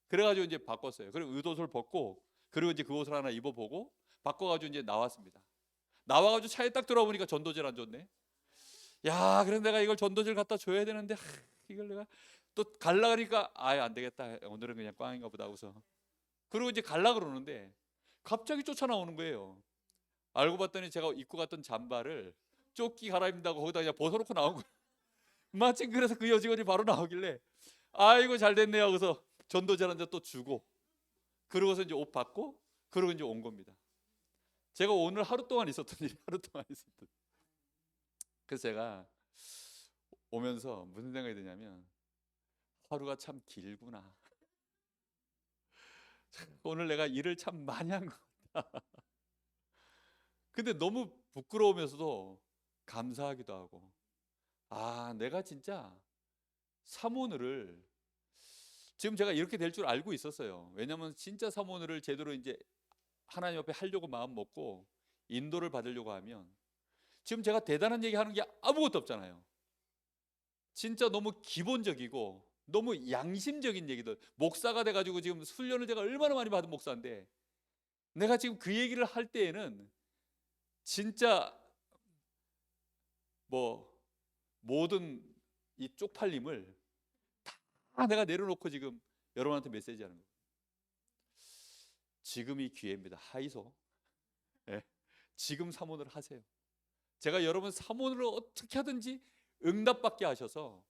그래가지고 이제 바꿨어요. 그리고 의도옷을 벗고 그리고 이제 그 옷을 하나 입어보고 바꿔가지고 이제 나왔습니다. 나와가지고 차에 딱 들어보니까 전도지를 안 줬네. 야, 그래서 내가 이걸 전도지를 갖다 줘야 되는데 이걸 내가 또 갈라 그러니까 아예 안 되겠다. 오늘은 그냥 꽝인가 보다 하고서 그리고 이제 갈라 그러는데 갑자기 쫓아나오는 거예요. 알고 봤더니 제가 입고 갔던 잠바를 조끼 갈아입는다고 거기다 그냥 벗어놓고 나온 거예요. 마침 그래서 그 여직원이 바로 나오길래 아이고 잘 됐네요 하고서 전도지를 한 잔 또 주고 그러고서 이제 옷 받고 그러고 이제 온 겁니다. 제가 오늘 하루 동안 있었던 일이 하루 동안 있었던. 그래서 제가 오면서 무슨 생각이 드냐면 하루가 참 길구나. 오늘 내가 일을 참 많이 한 것 같다. 근데 너무 부끄러우면서도 감사하기도 하고 내가 진짜 사모늘을 지금 제가 이렇게 될 줄 알고 있었어요. 왜냐하면 진짜 사모늘을 제대로 이제 하나님 앞에 하려고 마음 먹고 인도를 받으려고 하면 지금 제가 대단한 얘기 하는 게 아무것도 없잖아요. 진짜 너무 기본적이고 너무 양심적인 얘기들. 목사가 돼가지고 지금 훈련을 제가 얼마나 많이 받은 목사인데 내가 지금 그 얘기를 할 때에는 진짜 뭐 모든 이 쪽팔림을 다 내가 내려놓고 지금 여러분한테 메시지하는 거예요. 지금이 기회입니다. 하이소. 네. 지금 사모를 하세요. 제가 여러분 사모를 어떻게 하든지 응답받게 하셔서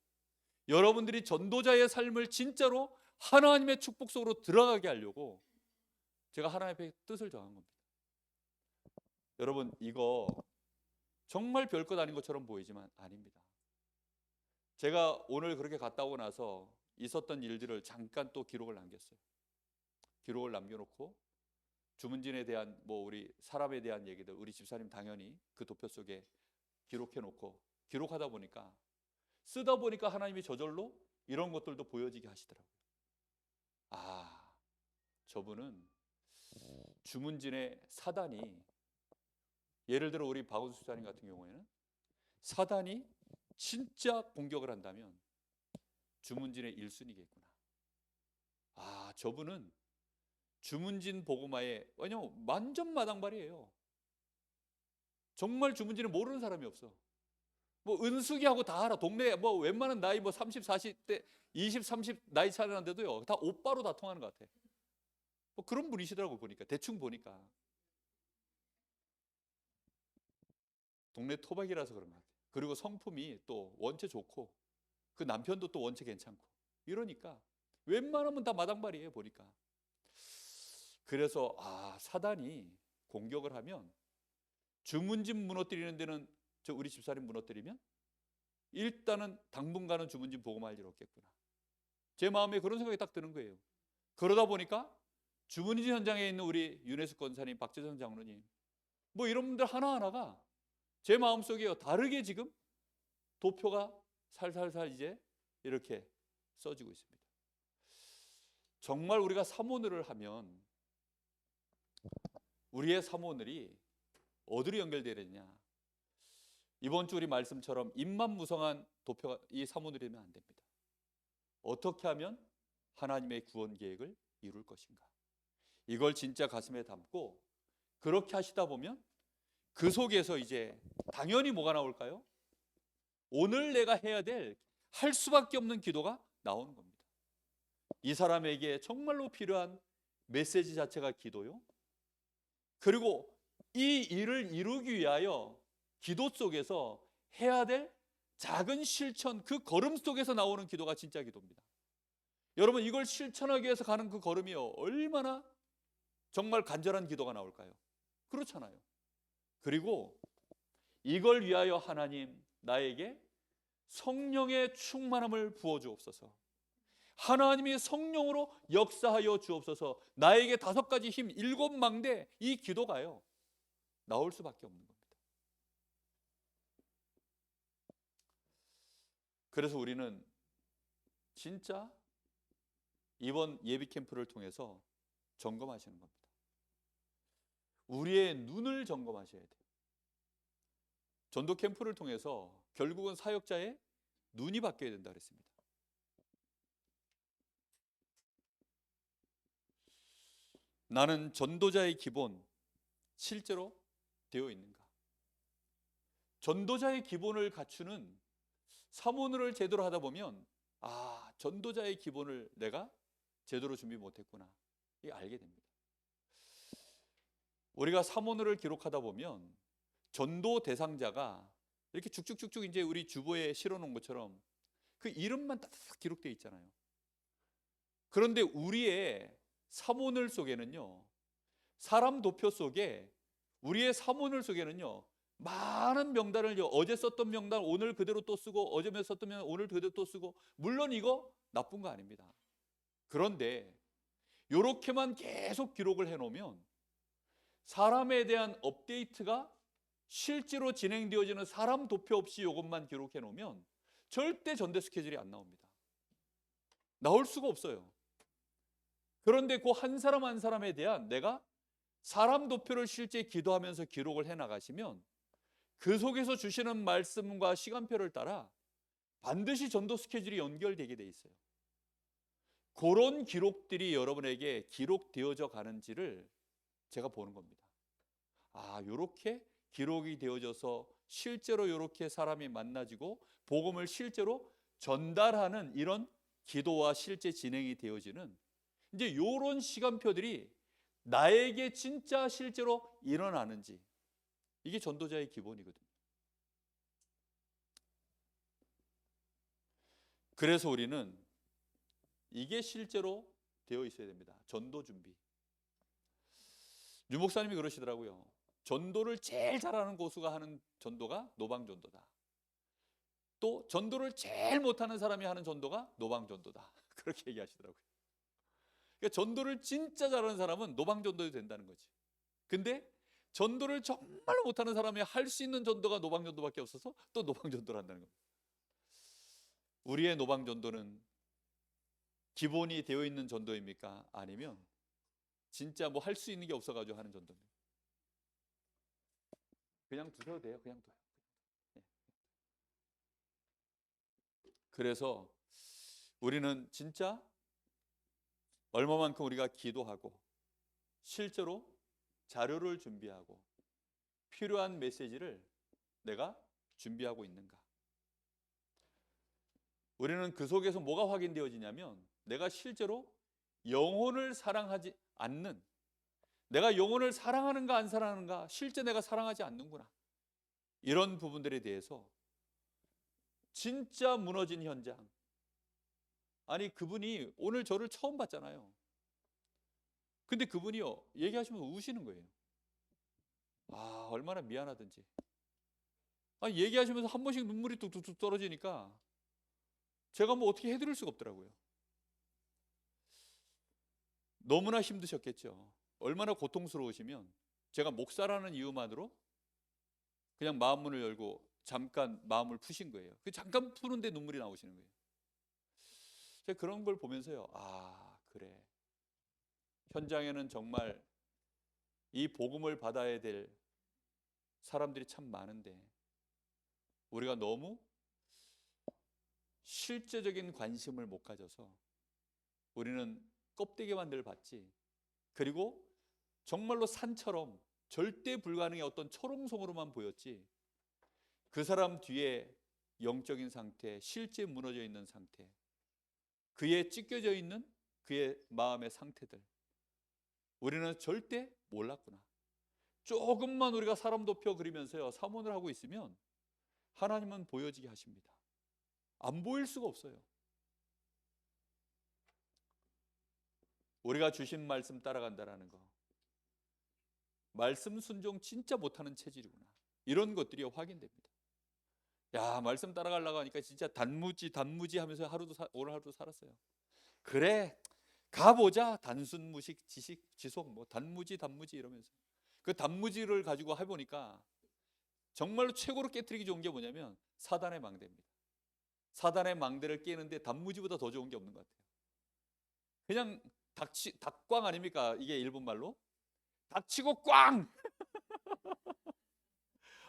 여러분들이 전도자의 삶을 진짜로 하나님의 축복 속으로 들어가게 하려고 제가 하나님의 뜻을 정한 겁니다. 여러분 이거 정말 별것 아닌 것처럼 보이지만 아닙니다. 제가 오늘 그렇게 갔다 오고 나서 있었던 일들을 잠깐 또 기록을 남겼어요. 기록을 남겨놓고 주문진에 대한 뭐 우리 사람에 대한 얘기들 우리 집사님 당연히 그 도표 속에 기록해놓고 기록하다 보니까 쓰다 보니까 하나님이 저절로 이런 것들도 보여지게 하시더라고요. 아, 저분은 주문진의 사단이 예를 들어 우리 박원수 집사님 같은 경우에는 사단이 진짜 공격을 한다면 주문진의 1순위겠구나. 아, 저분은 주문진 복음화에 왜냐면 완전 마당발이에요. 정말 주문진을 모르는 사람이 없어. 뭐 은숙이하고 다 알아. 동네 뭐 웬만한 나이 뭐 30, 40대 20, 30 나이 차이 나는데도요. 다 오빠로 다 통하는 것 같아. 뭐 그런 분이시더라고 보니까. 대충 보니까. 동네 토박이라서 그런 것 같아. 그리고 성품이 또 원체 좋고 그 남편도 또 원체 괜찮고 이러니까 웬만하면 다 마당발이에요 보니까. 그래서 아, 사단이 공격을 하면 주문진 무너뜨리는 데는 저 우리 집사님 무너뜨리면 일단은 당분간은 주문진 복음할 일 없겠구나. 제 마음에 그런 생각이 딱 드는 거예요. 그러다 보니까 주문진 현장에 있는 우리 윤혜숙 권사님, 박재선 장로님 뭐 이런 분들 하나하나가 제 마음속에 다르게 지금 도표가 살살살 이제 이렇게 써지고 있습니다. 정말 우리가 사모늘을 하면 우리의 사모늘이 어디로 연결되어야 되느냐. 이번 주 우리 말씀처럼 입만 무성한 도표가 이 사모늘이면 안 됩니다. 어떻게 하면 하나님의 구원 계획을 이룰 것인가. 이걸 진짜 가슴에 담고 그렇게 하시다 보면 그 속에서 이제 당연히 뭐가 나올까요? 오늘 내가 해야 될 할 수밖에 없는 기도가 나오는 겁니다. 이 사람에게 정말로 필요한 메시지 자체가 기도요. 그리고 이 일을 이루기 위하여 기도 속에서 해야 될 작은 실천, 그 걸음 속에서 나오는 기도가 진짜 기도입니다. 여러분 이걸 실천하기 위해서 가는 그 걸음이요 얼마나 정말 간절한 기도가 나올까요? 그렇잖아요. 그리고 이걸 위하여 하나님 나에게 성령의 충만함을 부어주옵소서. 하나님이 성령으로 역사하여 주옵소서. 나에게 5가지 힘, 7망대 이 기도가요 나올 수밖에 없는 겁니다. 그래서 우리는 진짜 이번 예비 캠프를 통해서 점검하시는 겁니다. 우리의 눈을 점검하셔야 돼요. 전도 캠프를 통해서 결국은 사역자의 눈이 바뀌어야 된다 그랬습니다. 나는 전도자의 기본 실제로 되어 있는가? 전도자의 기본을 갖추는 사모늘을 제대로 하다 보면 아, 전도자의 기본을 내가 제대로 준비 못했구나. 이게 알게 됩니다. 우리가 사모늘을 기록하다 보면 전도 대상자가 이렇게 쭉쭉쭉쭉 이제 우리 주보에 실어놓은 것처럼 그 이름만 딱 기록되어 있잖아요. 그런데 우리의 사모늘 속에는요, 사람 도표 속에 우리의 사모늘 속에는요 많은 명단을 어제 썼던 명단 오늘 그대로 또 쓰고 어제 썼던 명단 오늘 그대로 또 쓰고 물론 이거 나쁜 거 아닙니다. 그런데 이렇게만 계속 기록을 해놓으면 사람에 대한 업데이트가 실제로 진행되어지는 사람 도표 없이 이것만 기록해 놓으면 절대 전대 스케줄이 안 나옵니다. 나올 수가 없어요. 그런데 그 한 사람 한 사람에 대한 내가 사람 도표를 실제 기도하면서 기록을 해 나가시면 그 속에서 주시는 말씀과 시간표를 따라 반드시 전도 스케줄이 연결되게 돼 있어요. 그런 기록들이 여러분에게 기록되어져 가는지를 제가 보는 겁니다. 아, 요렇게 기록이 되어져서 실제로 요렇게 사람이 만나지고 복음을 실제로 전달하는 이런 기도와 실제 진행이 되어지는 이제 요런 시간표들이 나에게 진짜 실제로 일어나는지, 이게 전도자의 기본이거든요. 그래서 우리는 이게 실제로 되어 있어야 됩니다. 전도 준비. 유 목사님이 그러시더라고요. 전도를 제일 잘하는 고수가 하는 전도가 노방전도다. 또 전도를 제일 못하는 사람이 하는 전도가 노방전도다. 그렇게 얘기하시더라고요. 그러니까 전도를 진짜 잘하는 사람은 노방전도도 된다는 거지. 근데 전도를 정말 못하는 사람이 할 수 있는 전도가 노방전도밖에 없어서 또 노방전도를 한다는 겁니다. 우리의 노방전도는 기본이 되어 있는 전도입니까? 아니면 진짜 뭐 할 수 있는 게 없어가지고 하는 전도입니까? 그냥 두셔도 돼요. 그냥 둬요. 네. 그래서 우리는 진짜 얼마만큼 우리가 기도하고 실제로 자료를 준비하고 필요한 메시지를 내가 준비하고 있는가? 우리는 그 속에서 뭐가 확인되어지냐면 내가 실제로 영혼을 사랑하지 않는, 내가 영혼을 사랑하는가 안 사랑하는가, 실제 내가 사랑하지 않는구나, 이런 부분들에 대해서 진짜 무너진 현장. 아니, 그분이 오늘 저를 처음 봤잖아요. 근데 그분이요, 얘기하시면서 우시는 거예요. 아, 얼마나 미안하든지. 아니, 얘기하시면서 한 번씩 눈물이 뚝뚝뚝 떨어지니까 제가 뭐 어떻게 해드릴 수가 없더라고요. 너무나 힘드셨겠죠. 얼마나 고통스러우시면 제가 목사라는 이유만으로 그냥 마음 문을 열고 잠깐 마음을 푸신 거예요. 그 잠깐 푸는데 눈물이 나오시는 거예요. 제가 그런 걸 보면서요, 아, 그래, 현장에는 정말 이 복음을 받아야 될 사람들이 참 많은데 우리가 너무 실제적인 관심을 못 가져서 우리는 껍데기만 늘 봤지, 그리고 정말로 산처럼 절대 불가능의 어떤 초롱성으로만 보였지, 그 사람 뒤에 영적인 상태, 실제 무너져 있는 상태, 그의 찢겨져 있는 그의 마음의 상태들, 우리는 절대 몰랐구나. 조금만 우리가 사람 높여 그리면서요, 사모를 하고 있으면 하나님은 보여지게 하십니다. 안 보일 수가 없어요. 우리가 주신 말씀 따라간다라는 거, 말씀 순종 진짜 못하는 체질이구나, 이런 것들이 확인됩니다. 야, 말씀 따라가려고 하니까 진짜 단무지 하면서 오늘 하루도 살았어요. 그래, 가보자. 단순 무식 지식 지속 뭐 단무지 이러면서 그 단무지를 가지고 해보니까 정말로 최고로 깨트리기 좋은 게 뭐냐면 사단의 망대입니다. 사단의 망대를 깨는데 단무지보다 더 좋은 게 없는 것 같아요. 그냥 닭광 아닙니까? 이게 일본 말로 닥치고 꽝.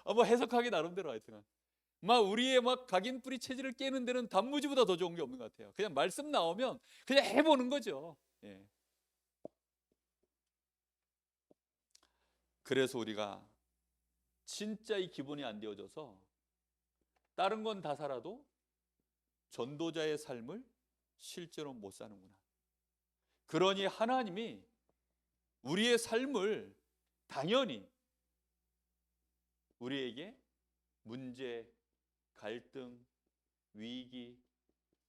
뭐 해석하기 나름대로 하여튼 막 우리의 막 각인 뿌리 체질을 깨는 데는 단무지보다 더 좋은 게 없는 것 같아요. 그냥 말씀 나오면 그냥 해보는 거죠. 예. 그래서 우리가 진짜 이 기본이 안 되어져서 다른 건 다 살아도 전도자의 삶을 실제로 못 사는구나. 그러니 하나님이 우리의 삶을 당연히 우리에게 문제, 갈등, 위기,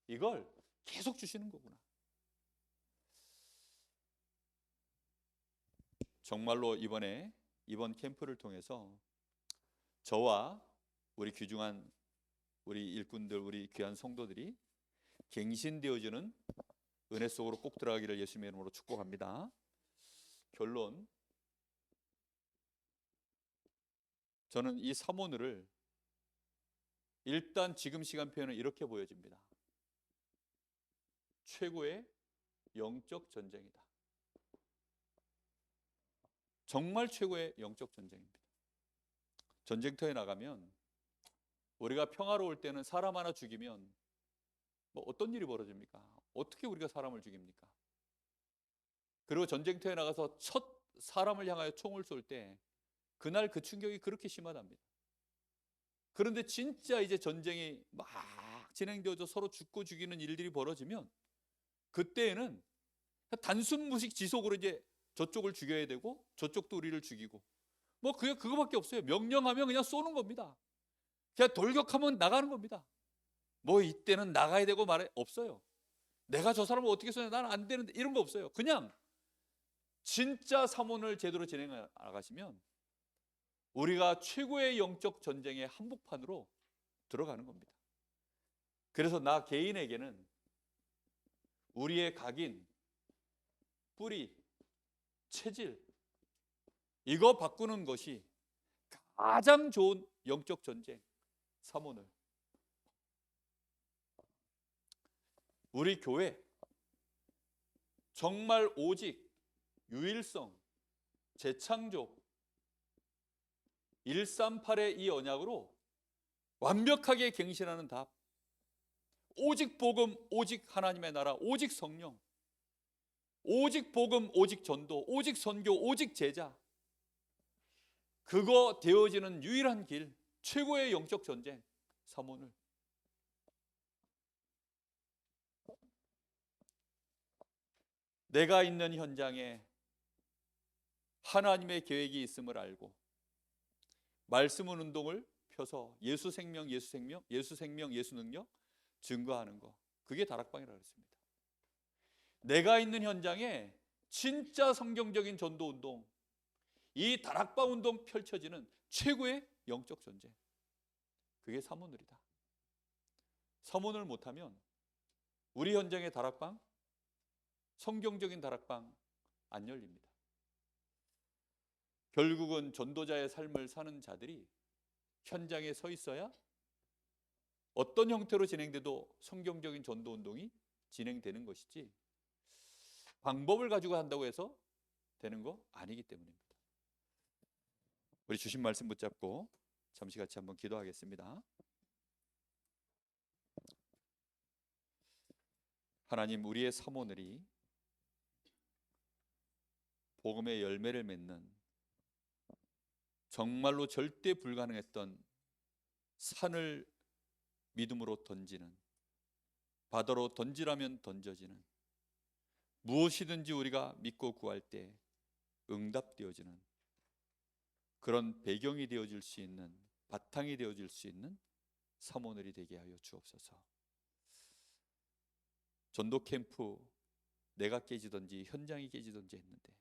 이걸 계속 주시는 거구나. 정말로 이번 캠프를 통해서 저와 우리 귀중한 우리 일꾼들, 우리 귀한 성도들이 갱신되어지는 은혜 속으로 꼭 들어가기를 예수님의 이름으로 축복합니다. 결론, 저는 이 사모늘을 일단 지금 시간표에는 이렇게 보여집니다. 최고의 영적 전쟁이다. 정말 최고의 영적 전쟁입니다. 전쟁터에 나가면 우리가 평화로울 때는 사람 하나 죽이면 뭐 어떤 일이 벌어집니까? 어떻게 우리가 사람을 죽입니까? 그리고 전쟁터에 나가서 첫 사람을 향하여 총을 쏠 때 그날 그 충격이 그렇게 심하답니다. 그런데 진짜 이제 전쟁이 막 진행되어서 서로 죽고 죽이는 일들이 벌어지면 그때에는 단순 무식 지속으로 이제 저쪽을 죽여야 되고 저쪽도 우리를 죽이고 뭐 그거밖에 없어요. 명령하면 그냥 쏘는 겁니다. 그냥 돌격하면 나가는 겁니다. 뭐 이때는 나가야 되고 말해 없어요. 내가 저 사람을 어떻게 쏘냐, 나는 안 되는데, 이런 거 없어요. 그냥 진짜 사모를 제대로 진행해 나가시면 우리가 최고의 영적 전쟁의 한복판으로 들어가는 겁니다. 그래서 나 개인에게는 우리의 각인, 뿌리, 체질, 이거 바꾸는 것이 가장 좋은 영적 전쟁, 사모늘. 우리 교회 정말 오직 유일성, 재창조, 138의 이 언약으로 완벽하게 갱신하는 답, 오직 복음, 오직 하나님의 나라, 오직 성령, 오직 복음, 오직 전도, 오직 선교, 오직 제자, 그거 되어지는 유일한 길, 최고의 영적 전쟁, 사모늘. 내가 있는 현장에 하나님의 계획이 있음을 알고 말씀은 운동을 펴서 예수 생명, 예수 생명, 예수 생명, 예수 능력 증거하는 거, 그게 다락방이라고 했습니다. 내가 있는 현장에 진짜 성경적인 전도 운동, 이 다락방 운동 펼쳐지는 최고의 영적 전쟁, 그게 사모늘이다. 사모늘 못하면 우리 현장의 다락방, 성경적인 다락방 안 열립니다. 결국은 전도자의 삶을 사는 자들이 현장에 서 있어야 어떤 형태로 진행돼도 성경적인 전도 운동이 진행되는 것이지, 방법을 가지고 한다고 해서 되는 거 아니기 때문입니다. 우리 주신 말씀 붙잡고 잠시 같이 한번 기도하겠습니다. 하나님, 우리의 사모늘이 복음의 열매를 맺는 정말로 절대 불가능했던 산을 믿음으로 던지는, 바다로 던지라면 던져지는, 무엇이든지 우리가 믿고 구할 때 응답되어지는 그런 배경이 되어질 수 있는, 바탕이 되어질 수 있는 사모늘이 되게 하여 주옵소서. 전도 캠프 내가 깨지든지 현장이 깨지든지 했는데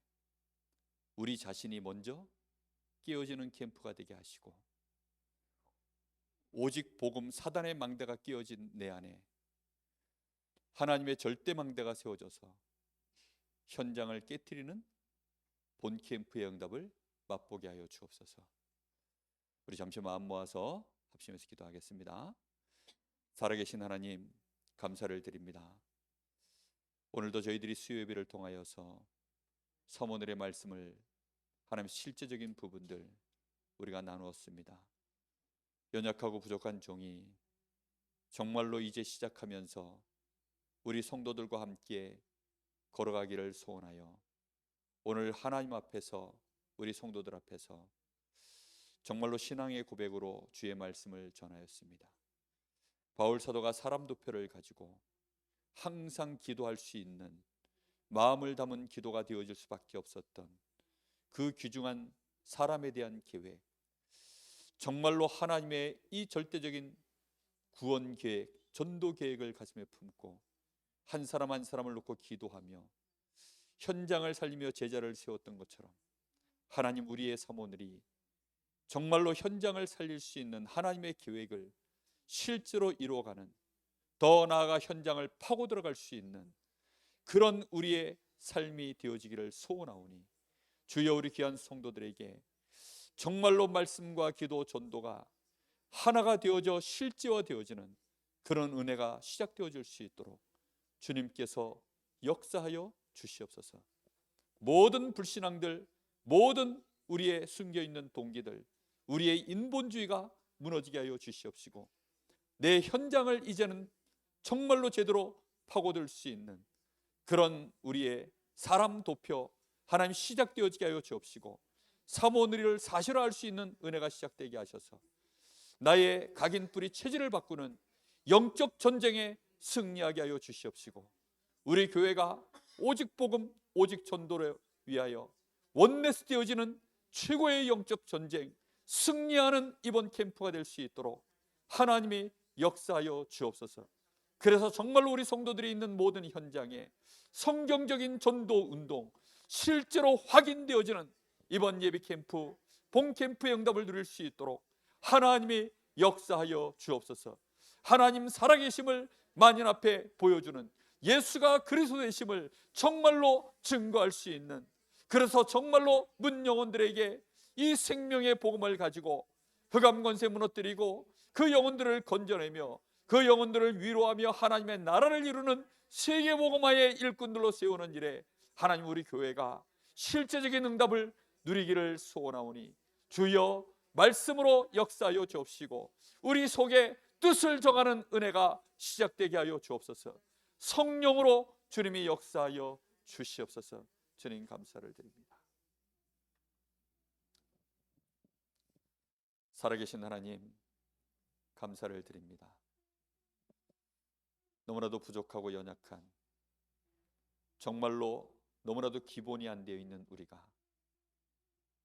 우리 자신이 먼저 깨어지는 캠프가 되게 하시고, 오직 복음, 사단의 망대가 끼어진 내 안에 하나님의 절대 망대가 세워져서 현장을 깨트리는 본 캠프의 응답을 맛보게 하여 주옵소서. 우리 잠시 마음 모아서 합심해서 기도하겠습니다. 살아계신 하나님, 감사를 드립니다. 오늘도 저희들이 수요 예배를 통하여서 서모늘의 말씀을, 하나님 실제적인 부분들 우리가 나누었습니다. 연약하고 부족한 종이 정말로 이제 시작하면서 우리 성도들과 함께 걸어가기를 소원하여 오늘 하나님 앞에서, 우리 성도들 앞에서 정말로 신앙의 고백으로 주의 말씀을 전하였습니다. 바울 사도가 사람 두 표를 가지고 항상 기도할 수 있는 마음을 담은 기도가 되어질 수밖에 없었던 그 귀중한 사람에 대한 계획, 정말로 하나님의 이 절대적인 구원 계획, 전도 계획을 가슴에 품고 한 사람 한 사람을 놓고 기도하며 현장을 살리며 제자를 세웠던 것처럼, 하나님, 우리의 사모늘이 정말로 현장을 살릴 수 있는 하나님의 계획을 실제로 이루어가는, 더 나아가 현장을 파고 들어갈 수 있는 그런 우리의 삶이 되어지기를 소원하오니, 주여 우리 귀한 성도들에게 정말로 말씀과 기도, 전도가 하나가 되어져 실제화되어지는 그런 은혜가 시작되어질 수 있도록 주님께서 역사하여 주시옵소서. 모든 불신앙들, 모든 우리의 숨겨있는 동기들, 우리의 인본주의가 무너지게 하여 주시옵시고, 내 현장을 이제는 정말로 제대로 파고들 수 있는 그런 우리의 사람 도표 하나님 시작되어지게 하여 주옵시고, 사모느리를 사실화할 수 있는 은혜가 시작되게 하셔서 나의 각인 뿌리 체질을 바꾸는 영적 전쟁에 승리하게 하여 주시옵시고, 우리 교회가 오직 복음 오직 전도를 위하여 원내스 되어지는 최고의 영적 전쟁 승리하는 이번 캠프가 될 수 있도록 하나님이 역사하여 주옵소서. 그래서 정말로 우리 성도들이 있는 모든 현장에 성경적인 전도 운동 실제로 확인되어지는 이번 예비 캠프 본 캠프의 응답을 누릴 수 있도록 하나님이 역사하여 주옵소서. 하나님 살아계심을 만인 앞에 보여주는 예수가 그리스도 되심을 정말로 증거할 수 있는, 그래서 정말로 문 영혼들에게 이 생명의 복음을 가지고 흑암 권세 무너뜨리고 그 영혼들을 건져내며 그 영혼들을 위로하며 하나님의 나라를 이루는 세계 복음화의 일꾼들로 세우는 일에 하나님 우리 교회가 실제적인 응답을 누리기를 소원하오니 주여 말씀으로 역사하여 주옵시고 우리 속에 뜻을 정하는 은혜가 시작되게 하여 주옵소서. 성령으로 주님이 역사하여 주시옵소서. 주님 감사를 드립니다. 살아계신 하나님 감사를 드립니다. 너무나도 부족하고 연약한, 정말로 너무나도 기본이 안 되어 있는 우리가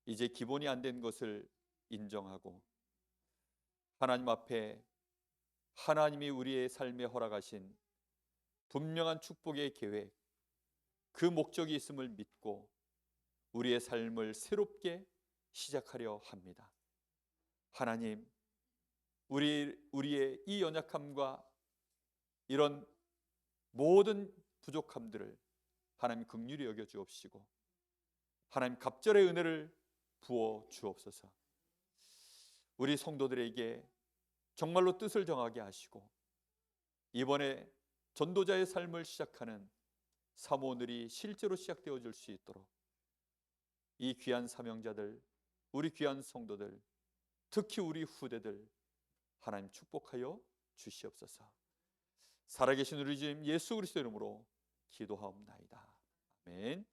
이제 기본이 안 된 것을 인정하고 하나님 앞에 하나님이 우리의 삶에 허락하신 분명한 축복의 계획, 그 목적이 있음을 믿고 우리의 삶을 새롭게 시작하려 합니다. 하나님, 우리의 이 연약함과 이런 모든 부족함들을 하나님 긍휼히 여겨 주옵시고 하나님 갑절의 은혜를 부어 주옵소서. 우리 성도들에게 정말로 뜻을 정하게 하시고 이번에 전도자의 삶을 시작하는 사모늘이 실제로 시작되어질 수 있도록 이 귀한 사명자들, 우리 귀한 성도들, 특히 우리 후대들 하나님 축복하여 주시옵소서. 살아계신 우리 주님 예수 그리스도 이름으로 기도하옵나이다. 아멘.